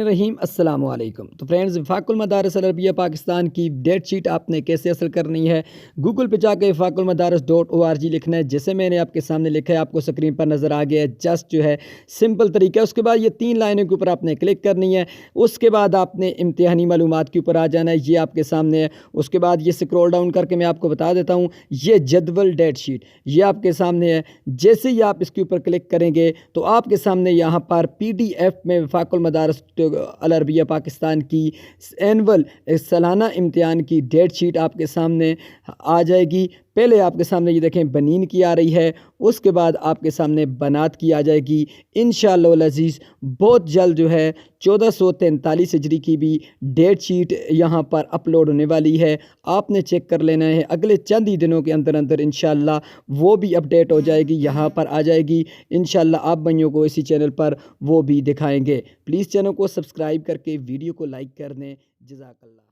रहीम अस्सलाम वालेकुम। तो फ्रेंड्स, वफ़ाक़ुल मदारिस अल अरबिया पाकिस्तान की डेट शीट आपने कैसे हासिल करनी है। गूगल पे जाके wafaqulmadaris.org लिखना है, जैसे मैंने आपके सामने लिखा है आपको स्क्रीन पर नज़र आ गया है। जस्ट जो है सिंपल तरीका है। उसके बाद ये 3 लाइनों के ऊपर आपने क्लिक करनी है। उसके बाद आपने इम्तिहानी मालूमात के ऊपर आ जाना है, ये आपके सामने है। उसके बाद ये स्क्रॉल डाउन करके मैं आपको बता देता हूँ, ये जदवल डेट शीट ये आपके सामने है। जैसे ही आप इसके ऊपर क्लिक करेंगे तो आपके सामने यहाँ पर PDF में वफ़ाक़ुल मदारिस अल अरबिया पाकिस्तान की एनुअल सालाना इम्तिहान की डेट शीट आपके सामने आ जाएगी। पहले आपके सामने ये देखें बनीन की आ रही है, उसके बाद आपके सामने बनात की आ जाएगी। इंशाअल्लाह अज़ीज़ बहुत जल्द जो है 1443 हिजरी की भी डेट शीट यहाँ पर अपलोड होने वाली है। आपने चेक कर लेना है, अगले चंद ही दिनों के अंदर अंदर इंशाअल्लाह वो भी अपडेट हो जाएगी, यहाँ पर आ जाएगी। इंशाअल्लाह आप भाइयों को इसी चैनल पर वो भी दिखाएंगे। प्लीज़ चैनल को सब्सक्राइब करके वीडियो को लाइक कर दें। जज़ाकल्लाह।